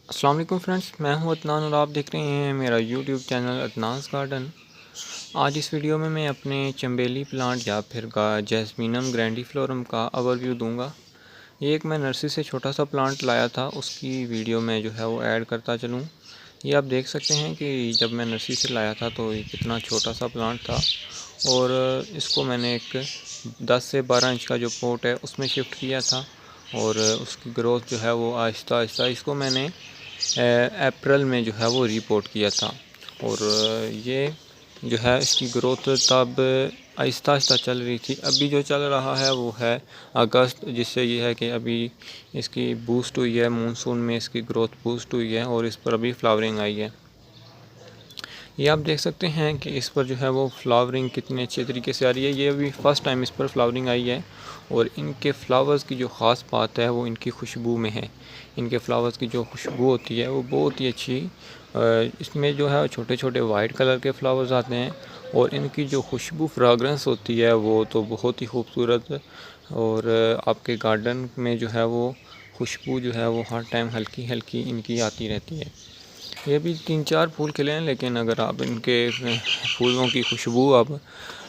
अस्सलाम वालेकुम फ्रेंड्स, मैं हूं अदनान और आप देख रहे हैं मेरा यूट्यूब चैनल अदनान्स गार्डन। आज इस वीडियो में मैं अपने चंबेली प्लांट या फिर जैस्मीनम ग्रैंडीफ्लोरम का ओवरव्यू दूंगा। ये एक मैं नर्सरी से छोटा सा प्लांट लाया था, उसकी वीडियो में जो है वो ऐड करता चलूँ। ये आप देख सकते हैं कि जब मैं नर्सरी से लाया था तो ये कितना छोटा सा प्लांट था और इसको मैंने एक 10 से 12 इंच का जो पॉट है उसमें शिफ्ट किया था और उसकी ग्रोथ जो है वो आहिस्ता आहिस्ता इसको मैंने अप्रैल में जो है वो रिपोर्ट किया था। और ये जो है इसकी ग्रोथ तब आहिस्ता आहिस्ता चल रही थी। अभी जो चल रहा है वो है अगस्त, जिससे ये है कि अभी इसकी बूस्ट हुई है, मानसून में इसकी ग्रोथ बूस्ट हुई है और इस पर अभी फ्लावरिंग आई है। ये आप देख सकते हैं कि इस पर जो है वो फ्लावरिंग कितने अच्छे तरीके से आ रही है। ये अभी फ़र्स्ट टाइम इस पर फ्लावरिंग आई है और इनके फ्लावर्स की जो ख़ास बात है वो इनकी खुशबू में है। इनके फ्लावर्स की जो खुशबू होती है वो बहुत ही अच्छी, इसमें जो है छोटे छोटे वाइट कलर के फ्लावर्स आते हैं और इनकी जो खुशबू फ्रेगरेंस होती है वो तो बहुत ही खूबसूरत। और आपके गार्डन में जो है वो खुशबू जो है वो हर टाइम हल्की हल्की इनकी आती रहती है। ये भी 3-4 फूल खिले हैं, लेकिन अगर आप इनके फूलों की खुशबू आप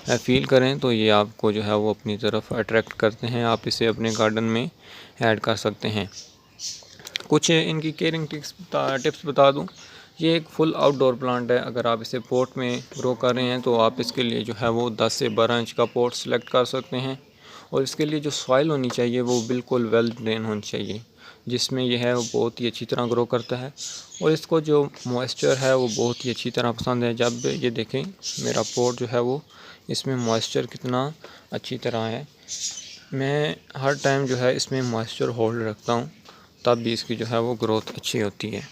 फ़ील करें तो ये आपको जो है वो अपनी तरफ अट्रैक्ट करते हैं। आप इसे अपने गार्डन में ऐड कर सकते हैं। कुछ इनकी केयरिंग टिप्स बता दूं। ये एक फुल आउटडोर प्लांट है। अगर आप इसे पॉट में ग्रो कर रहे हैं तो आप इसके लिए जो है वो 10 से 12 इंच का पॉट सेलेक्ट कर सकते हैं और इसके लिए जो सॉइल होनी चाहिए वो बिल्कुल वेल ड्रेन होनी चाहिए, जिसमें यह है वो बहुत ही अच्छी तरह ग्रो करता है। और इसको जो मॉइस्चर है वो बहुत ही अच्छी तरह पसंद है। जब ये देखें मेरा पॉट जो है वो इसमें मॉइस्चर कितना अच्छी तरह है, मैं हर टाइम जो है इसमें मॉइस्चर होल्ड रखता हूँ, तब भी इसकी जो है वो ग्रोथ अच्छी होती है।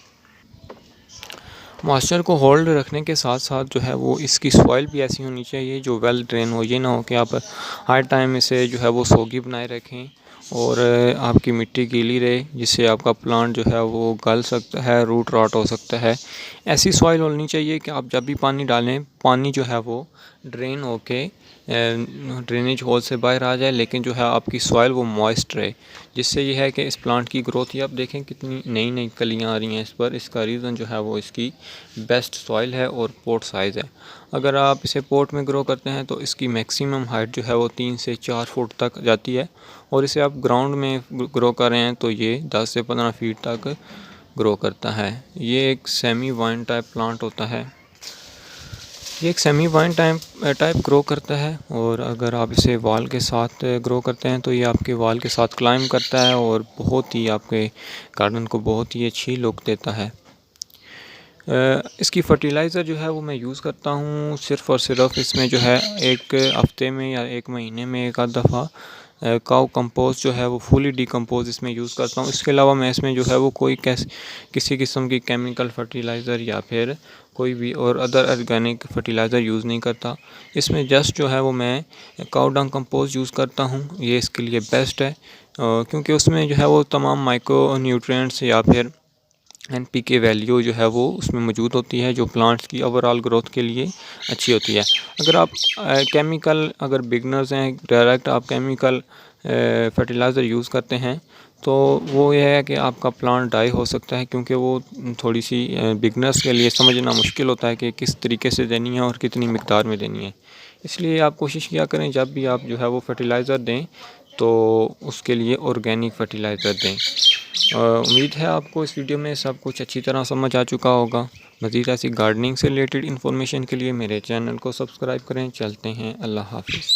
मॉइस्चर को होल्ड रखने के साथ साथ जो है वो इसकी सॉइल भी ऐसी होनी चाहिए जो वेल ड्रेन हो। ये ना हो कि आप हर टाइम इसे जो है वो सोगी बनाए रखें और आपकी मिट्टी गीली रहे, जिससे आपका प्लांट जो है वो गल सकता है, रूट रॉट हो सकता है। ऐसी सॉइल होनी चाहिए कि आप जब भी पानी डालें, पानी जो है वो ड्रेन होके ड्रेनेज होल से बाहर आ जाए, लेकिन जो है आपकी सॉइल वो मॉइस्ट रहे, जिससे ये है कि इस प्लांट की ग्रोथ, ये आप देखें कितनी नई नई कलियाँ आ रही हैं इस पर। इसका रीज़न जो है वो इसकी बेस्ट सॉइल है और पोट साइज़ है। अगर आप इसे पोट में ग्रो करते हैं तो इसकी मैक्सिमम हाइट जो है वो 3 से 4 फुट तक जाती है और इसे आप ग्राउंड में ग्रो कर रहे हैं तो ये 10 से 15 फीट तक ग्रो करता है। ये एक सेमी वाइन टाइप प्लांट होता है। ये एक सेमी वाइन टाइप ग्रो करता है और अगर आप इसे वॉल के साथ ग्रो करते हैं तो ये आपके वॉल के साथ क्लाइम करता है और बहुत ही आपके गार्डन को बहुत ही अच्छी लुक देता है। इसकी फ़र्टिलाइज़र जो है वो मैं यूज़ करता हूँ सिर्फ़ और सिर्फ इसमें जो है एक हफ़्ते में या एक महीने में एक आध दफ़ा काऊ कंपोस्ट जो है वो फुली डिकम्पोज इसमें यूज़ करता हूँ। इसके अलावा मैं इसमें जो है वो किसी किस्म की केमिकल फ़र्टिलाइज़र या फिर कोई भी और अदर ऑर्गेनिक फ़र्टिलाइज़र यूज़ नहीं करता। इसमें जस्ट जो है वो मैं काऊ डंग कंपोस्ट यूज़ करता हूँ। ये इसके लिए बेस्ट है क्योंकि उसमें जो है वो तमाम माइक्रो न्यूट्रिएंट्स या फिर NPK वैल्यू जो है वो उसमें मौजूद होती है, जो प्लांट्स की ओवरऑल ग्रोथ के लिए अच्छी होती है। अगर आप अगर बिगनर्स हैं, डायरेक्ट आप केमिकल फर्टिलाइज़र यूज़ करते हैं तो वो ये है कि आपका प्लांट डाई हो सकता है, क्योंकि वो थोड़ी सी बिगनर्स के लिए समझना मुश्किल होता है कि किस तरीके से देनी है और कितनी मिकदार में देनी है। इसलिए आप कोशिश किया करें जब भी आप जो है वो फर्टिलाइज़र दें तो उसके लिए ऑर्गेनिक फ़र्टिलाइज़र दें। उम्मीद है आपको इस वीडियो में सब कुछ अच्छी तरह समझ आ चुका होगा। मज़ीद ऐसी गार्डनिंग से रिलेटेड इन्फॉर्मेशन के लिए मेरे चैनल को सब्सक्राइब करें। चलते हैं, अल्लाह हाफ़िज़।